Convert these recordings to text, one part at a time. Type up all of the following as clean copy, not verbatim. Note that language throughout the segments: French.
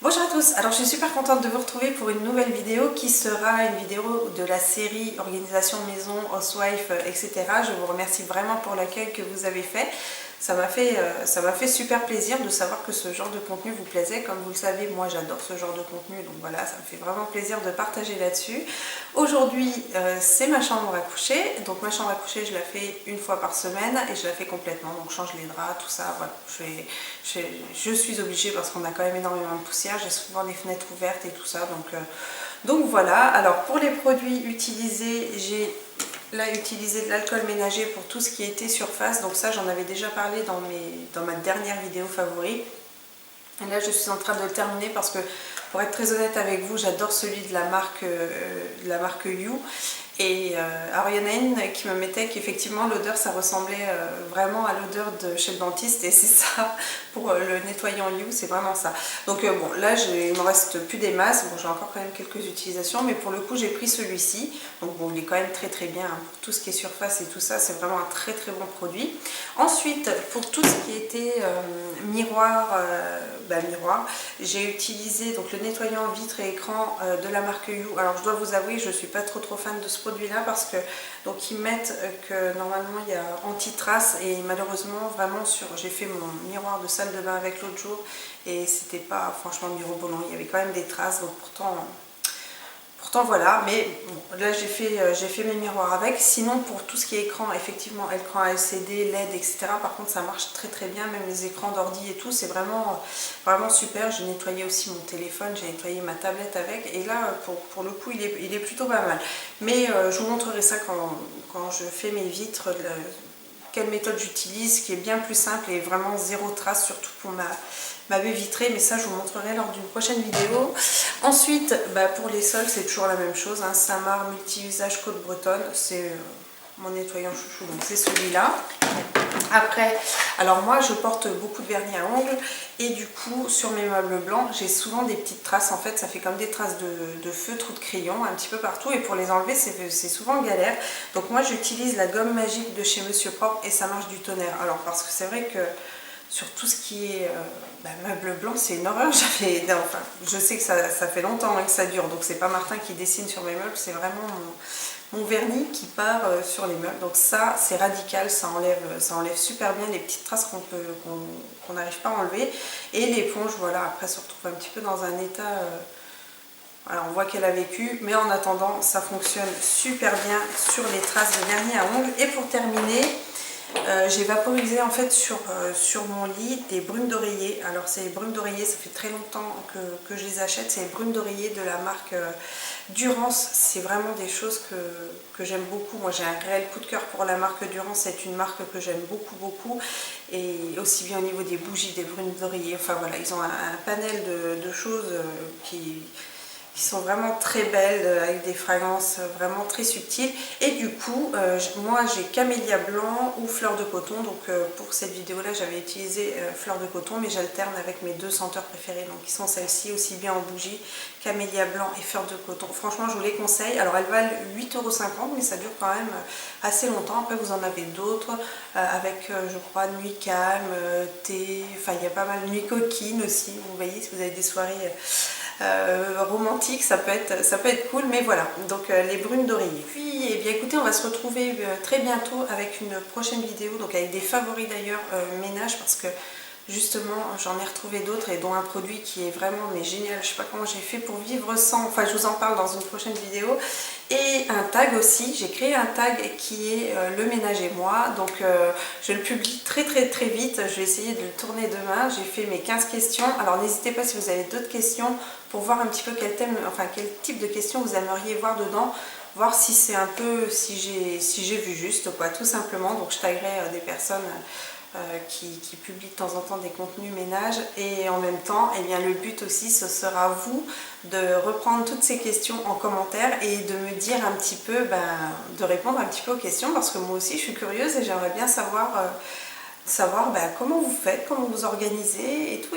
Bonjour à tous, alors je suis super contente de vous retrouver pour une nouvelle vidéo qui sera une vidéo de la série Organisation Maison, Housewife, etc. Je vous remercie vraiment pour l'accueil que vous avez fait. Ça m'a fait super plaisir de savoir que ce genre de contenu vous plaisait. Comme vous le savez, moi j'adore ce genre de contenu, donc voilà, ça me fait vraiment plaisir de partager là-dessus. Aujourd'hui, c'est ma chambre à coucher. Donc ma chambre à coucher, je la fais une fois par semaine et je la fais complètement. Donc je change les draps, tout ça, voilà. Je suis obligée parce qu'on a quand même énormément de poussière. J'ai souvent les fenêtres ouvertes et tout ça, donc voilà. Alors pour les produits utilisés, j'ai là utilisé de l'alcool ménager pour tout ce qui était surface. Donc ça, j'en avais déjà parlé dans ma dernière vidéo favori. Et là, je suis en train de le terminer parce que, pour être très honnête avec vous, j'adore celui de la marque You. Et alors il y en a une qui me mettait qu'effectivement l'odeur ça ressemblait vraiment à l'odeur de chez le dentiste, et c'est ça pour le nettoyant You, c'est vraiment ça. Donc bon, là il me reste plus des masses, bon j'ai encore quand même quelques utilisations, mais pour le coup j'ai pris celui-ci. Donc bon, il est quand même très bien hein, pour tout ce qui est surface et tout ça, c'est vraiment un très bon produit. Ensuite, pour tout ce qui était miroir, j'ai utilisé donc le nettoyant vitre et écran de la marque You. Alors je dois vous avouer, je suis pas trop fan de ce produit là parce que donc ils mettent que normalement il y a anti-trace, et malheureusement vraiment j'ai fait mon miroir de salle de bain avec l'autre jour et c'était pas franchement mirobolant, il y avait quand même des traces. Donc pourtant voilà, mais bon, là j'ai fait mes miroirs avec. Sinon pour tout ce qui est écran, effectivement écran LCD, LED, etc. par contre ça marche très bien, même les écrans d'ordi et tout, c'est vraiment super. J'ai nettoyé aussi mon téléphone, j'ai nettoyé ma tablette avec, et là pour le coup il est plutôt pas mal. Mais je vous montrerai ça quand je fais mes vitres, quelle méthode j'utilise, qui est bien plus simple et vraiment zéro trace, surtout pour ma baie vitrée, mais ça je vous montrerai lors d'une prochaine vidéo. Ensuite, pour les sols, c'est toujours la même chose, hein, Samar multi-usage Côte Bretonne, c'est mon nettoyant chouchou, donc c'est celui-là. Après, alors moi je porte beaucoup de vernis à ongles, et du coup sur mes meubles blancs j'ai souvent des petites traces. En fait ça fait comme des traces de feutre ou de crayon un petit peu partout, et pour les enlever c'est souvent galère. Donc moi j'utilise la gomme magique de chez Monsieur Propre et ça marche du tonnerre. Alors parce que c'est vrai que sur tout ce qui est meubles blancs, c'est une horreur. Enfin, je sais que ça fait longtemps que ça dure, donc c'est pas Martin qui dessine sur mes meubles, c'est vraiment mon vernis qui part sur les meubles. Donc ça c'est radical, ça enlève super bien les petites traces qu'on n'arrive pas à enlever. Et l'éponge, voilà, après se retrouve un petit peu dans un état, alors on voit qu'elle a vécu, mais en attendant ça fonctionne super bien sur les traces de vernis à ongles. Et pour terminer, j'ai vaporisé en fait sur mon lit des brumes d'oreiller. Alors ces brumes d'oreiller, ça fait très longtemps que je les achète. C'est les brumes d'oreiller de la marque Durance. C'est vraiment des choses que j'aime beaucoup. Moi j'ai un réel coup de cœur pour la marque Durance. C'est une marque que j'aime beaucoup. Et aussi bien au niveau des bougies, des brumes d'oreiller. Enfin voilà, ils ont un panel de choses qui sont vraiment très belles, avec des fragrances vraiment très subtiles. Et du coup moi j'ai camélia blanc ou fleur de coton. Donc pour cette vidéo là j'avais utilisé fleur de coton, mais j'alterne avec mes deux senteurs préférées, donc qui sont celles-ci, aussi bien en bougie, camélia blanc et fleur de coton. Franchement je vous les conseille. Alors elles valent 8,50 €, mais ça dure quand même assez longtemps. Après vous en avez d'autres avec je crois nuit calme, thé, enfin il y a pas mal, nuit coquine aussi. Vous voyez, si vous avez des soirées romantique, ça peut être cool. Mais voilà, donc les brumes d'oreiller. Puis eh bien écoutez, on va se retrouver très bientôt avec une prochaine vidéo, donc avec des favoris d'ailleurs ménage, parce que justement j'en ai retrouvé d'autres, et dont un produit qui est vraiment génial. Je sais pas comment j'ai fait pour vivre sans, enfin je vous en parle dans une prochaine vidéo. Et un tag aussi, j'ai créé un tag qui est le ménage et moi. Donc je le publie très vite. Je vais essayer de le tourner demain. J'ai fait mes 15 questions. Alors n'hésitez pas si vous avez d'autres questions, pour voir un petit peu quel thème, enfin quel type de questions vous aimeriez voir dedans, voir si c'est un peu, si j'ai vu juste quoi, tout simplement. Donc je taguerai des personnes qui publient de temps en temps des contenus ménage. Et en même temps, eh bien, le but aussi, ce sera vous de reprendre toutes ces questions en commentaire et de me dire un petit peu, de répondre un petit peu aux questions, parce que moi aussi je suis curieuse et j'aimerais bien savoir comment vous faites, comment vous organisez et tout.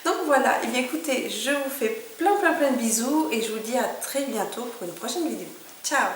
Donc voilà, et bien écoutez, je vous fais plein de bisous et je vous dis à très bientôt pour une prochaine vidéo. Ciao!